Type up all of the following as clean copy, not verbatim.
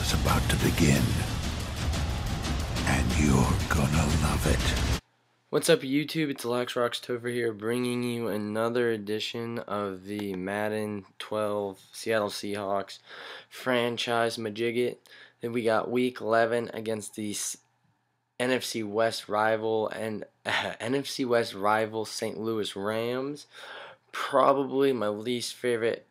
is about to begin, and you're gonna love it. What's up, YouTube? It's LaxRoxTopher here, bringing you another edition of the Madden 12 Seattle Seahawks franchise majigget. Then we got Week 11 against the NFC West rival and NFC West rival St. Louis Rams. Probably my least favorite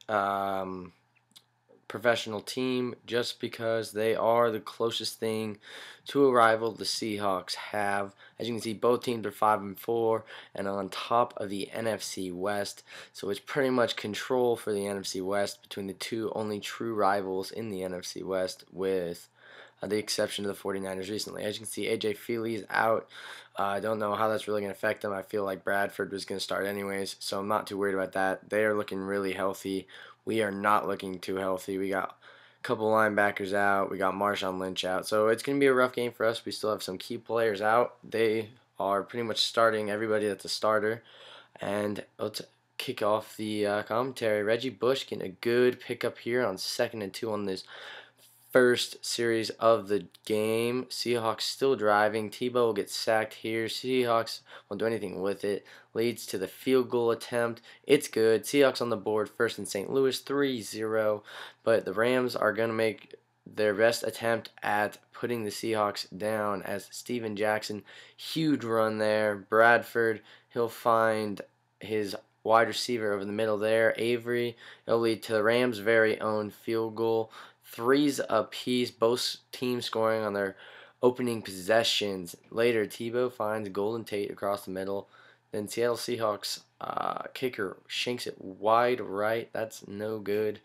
professional team, just because they are the closest thing to a rival the Seahawks have. As you can see, both teams are 5-4 and on top of the NFC West, so it's pretty much control for the NFC West between the two only true rivals in the NFC West, with the exception of the 49ers recently. As you can see, AJ Feely's out. I don't know how that's really going to affect them. I feel like Bradford was going to start anyways, so I'm not too worried about that. They are looking really healthy. We are not looking too healthy. We got a couple linebackers out. We got Marshawn Lynch out. So it's going to be a rough game for us. We still have some key players out. They are pretty much starting everybody that's a starter. And let's kick off the commentary. Reggie Bush getting a good pickup here on 2nd and 2 on this first series of the game. Seahawks still driving. Tebow will get sacked here. Seahawks won't do anything with it. Leads to the field goal attempt. It's good. Seahawks on the board first in St. Louis, 3-0. But the Rams are going to make their best attempt at putting the Seahawks down, as Steven Jackson, huge run there. Bradford, he'll find his wide receiver over the middle there. Avery, it'll lead to the Rams' very own field goal. 3s apiece, both teams scoring on their opening possessions. Later, Tebow finds Golden Tate across the middle. Then Seattle Seahawks kicker shanks it wide right. That's no good.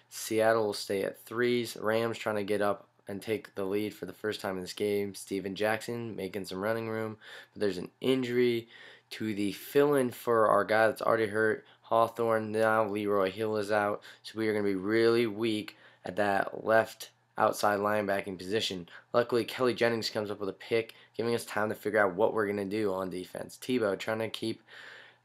Seattle will stay at 3s. Rams trying to get up and take the lead for the first time in this game. Steven Jackson making some running room, but there's an injury to the fill-in for our guy that's already hurt, Hawthorne. Now Leroy Hill is out, so we are going to be really weak at that left outside linebacking position. Luckily, Kelly Jennings comes up with a pick, giving us time to figure out what we're going to do on defense. Tebow trying to keep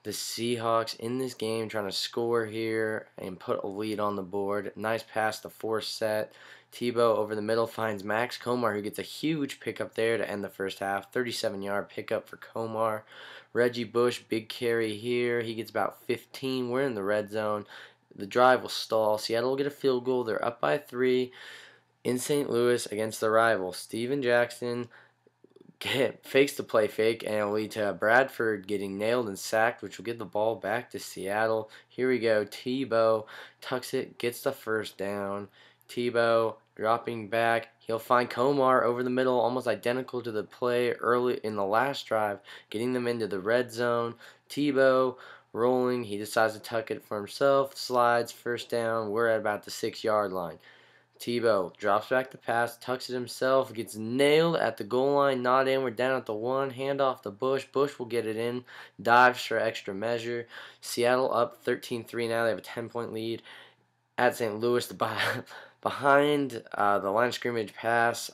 the Seahawks in this game, trying to score here and put a lead on the board. Nice pass to Forsett. Tebow over the middle finds Max Komar, who gets a huge pickup there to end the first half. 37-yard pickup for Komar. Reggie Bush, big carry here. He gets about 15. We're in the red zone. The drive will stall. Seattle will get a field goal. They're up by 3 in St. Louis against the rival. Steven Jackson fakes the play fake, and it'll lead to Bradford getting nailed and sacked, which will give the ball back to Seattle. Here we go. Tebow tucks it, gets the first down. Tebow dropping back. He'll find Komar over the middle, almost identical to the play early in the last drive, getting them into the red zone. Tebow rolling. He decides to tuck it for himself. Slides, first down. We're at about the 6-yard line. Tebow drops back the pass, tucks it himself, gets nailed at the goal line, not in. We're down at the 1. Hand off to Bush. Bush will get it in. Dives for extra measure. Seattle up 13-3 now. They have a 10-point lead at St. Louis. Behind the line of scrimmage pass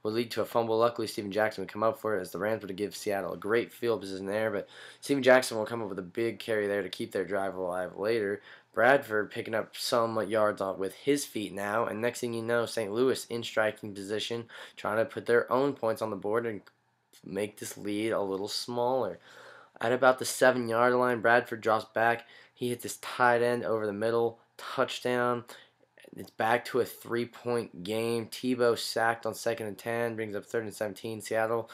will lead to a fumble. Luckily, Steven Jackson would come up for it, as the Rams would give Seattle a great field position there. But Steven Jackson will come up with a big carry there to keep their drive alive later. Bradford picking up some yards off with his feet now. And next thing you know, St. Louis in striking position, trying to put their own points on the board and make this lead a little smaller. At about the 7-yard line, Bradford drops back. He hits his tight end over the middle. Touchdown. It's back to a 3-point game. Tebow sacked on 2nd and 10, brings up 3rd and 17. Seattle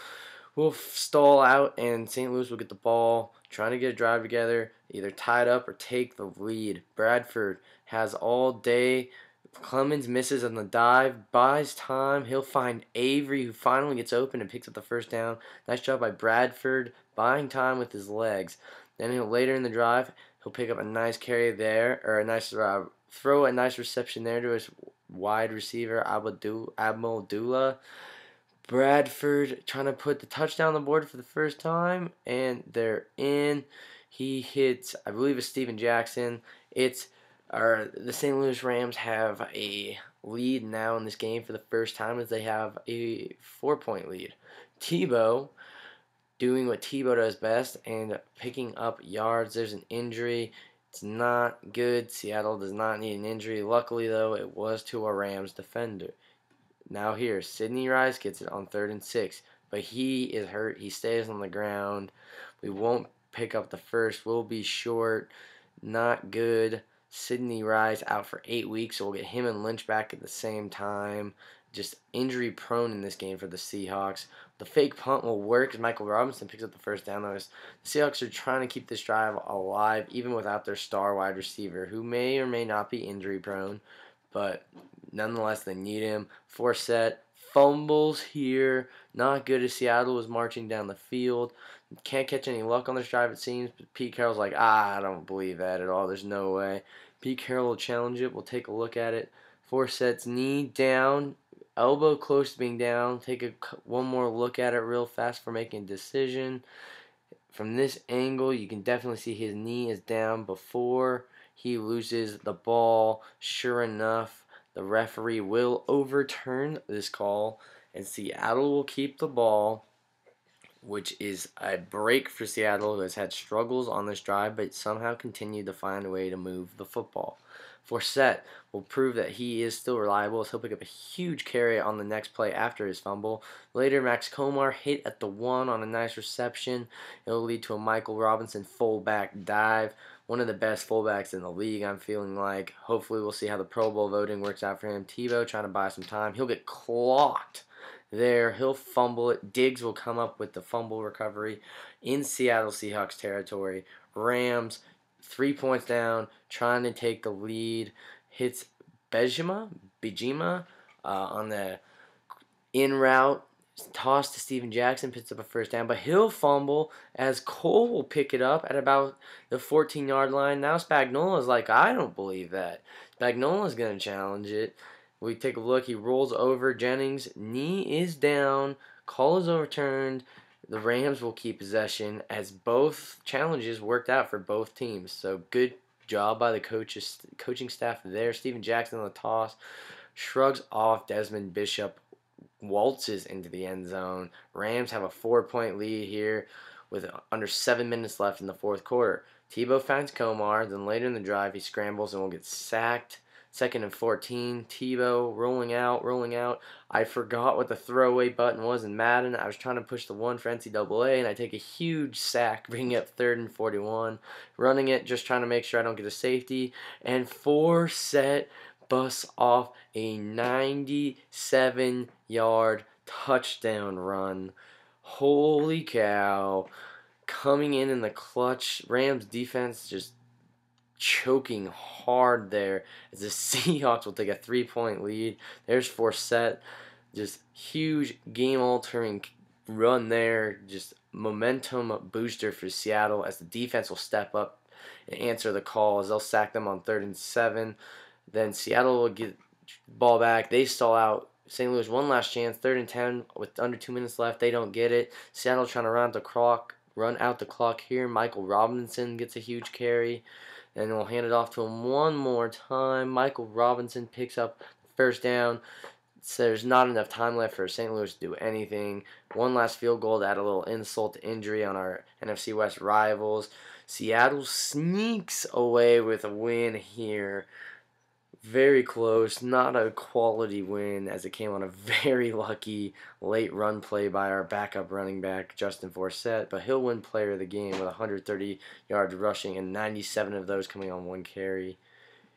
will stall out, and St. Louis will get the ball, trying to get a drive together, either tie it up or take the lead. Bradford has all day. Clemens misses on the dive, buys time. He'll find Avery, who finally gets open and picks up the first down. Nice job by Bradford, buying time with his legs. Then later in the drive, he'll pick up a nice carry there, or a nice throw, a nice reception there to his wide receiver, Abdullah. Bradford trying to put the touchdown on the board for the first time, and they're in. He hits, I believe it's Steven Jackson. The St. Louis Rams have a lead now in this game for the first time, as they have a 4-point lead. Tebow doing what Tebow does best and picking up yards. There's an injury. It's not good. Seattle does not need an injury. Luckily, though, it was to a Rams defender. Now here, Sidney Rice gets it on 3rd and 6, but he is hurt. He stays on the ground. We won't pick up the first. We'll be short. Not good. Sidney Rice out for 8 weeks, so we'll get him and Lynch back at the same time. Just injury prone in this game for the Seahawks. The fake punt will work as Michael Robinson picks up the first down. The Seahawks are trying to keep this drive alive even without their star wide receiver, who may or may not be injury prone, but nonetheless they need him. Forsett fumbles here. Not good as Seattle was marching down the field. Can't catch any luck on this drive, it seems. But Pete Carroll's like, I don't believe that at all. There's no way. Pete Carroll will challenge it. We'll take a look at it. Forsett's knee down. Elbow close to being down. Take one more look at it real fast for making a decision. From this angle, you can definitely see his knee is down before he loses the ball. Sure enough, the referee will overturn this call, and Seattle will keep the ball, which is a break for Seattle, who has had struggles on this drive, but somehow continued to find a way to move the football. Forsett will prove that he is still reliable, as he'll pick up a huge carry on the next play after his fumble. Later, Max Komar hit at the 1 on a nice reception. It'll lead to a Michael Robinson fullback dive. One of the best fullbacks in the league, I'm feeling like. Hopefully we'll see how the Pro Bowl voting works out for him. Tebow trying to buy some time. He'll get clocked there. He'll fumble it. Diggs will come up with the fumble recovery in Seattle Seahawks territory. Rams 3 points down, trying to take the lead. Hits Bijima on the in route. Toss to Steven Jackson, picks up a first down, but he'll fumble as Cole will pick it up at about the 14-yard line. Now Spagnola's like, I don't believe that. Spagnola's going to challenge it. We take a look. He rolls over Jennings. Knee is down. Call is overturned. The Rams will keep possession as both challenges worked out for both teams. So good job by the coaching staff there. Steven Jackson on the toss. Shrugs off Desmond Bishop. Waltzes into the end zone. Rams have a 4-point lead here with under 7 minutes left in the fourth quarter. Tebow finds Komar. Then later in the drive, he scrambles and will get sacked. 2nd and 14. Tebow rolling out. I forgot what the throwaway button was in Madden. I was trying to push the 1 for NCAA, and I take a huge sack, bringing up 3rd and 41. Running it, just trying to make sure I don't get a safety. And Forsett busts off a 97-yard touchdown run. Holy cow. Coming in the clutch. Rams defense just choking hard there as the Seahawks will take a 3-point lead. There's Forsett. Just huge game-altering run there. Just momentum booster for Seattle as the defense will step up and answer the call as they'll sack them on 3rd and 7. Then Seattle will get the ball back. They stall out. St. Louis one last chance. 3rd and 10 with under 2 minutes left. They don't get it. Seattle trying to run out the clock here. Michael Robinson gets a huge carry. And we'll hand it off to him one more time. Michael Robinson picks up first down. So there's not enough time left for St. Louis to do anything. One last field goal to add a little insult to injury on our NFC West rivals. Seattle sneaks away with a win here. Very close, not a quality win as it came on a very lucky late run play by our backup running back, Justin Forsett, but he'll win player of the game with 130 yards rushing and 97 of those coming on 1 carry.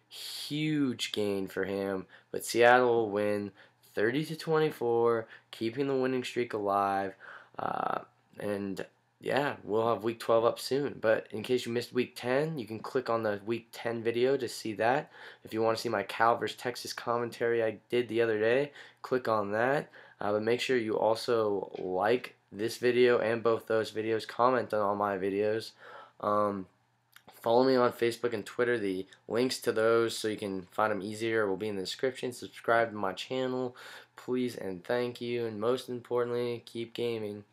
Huge gain for him, but Seattle will win 30-24, keeping the winning streak alive, and yeah, we'll have Week 12 up soon. But in case you missed Week 10, you can click on the Week 10 video to see that. If you want to see my Cal vs. Texas commentary I did the other day, click on that. But make sure you also like this video and both those videos. Comment on all my videos. Follow me on Facebook and Twitter. The links to those so you can find them easier will be in the description. Subscribe to my channel, please and thank you. And most importantly, keep gaming.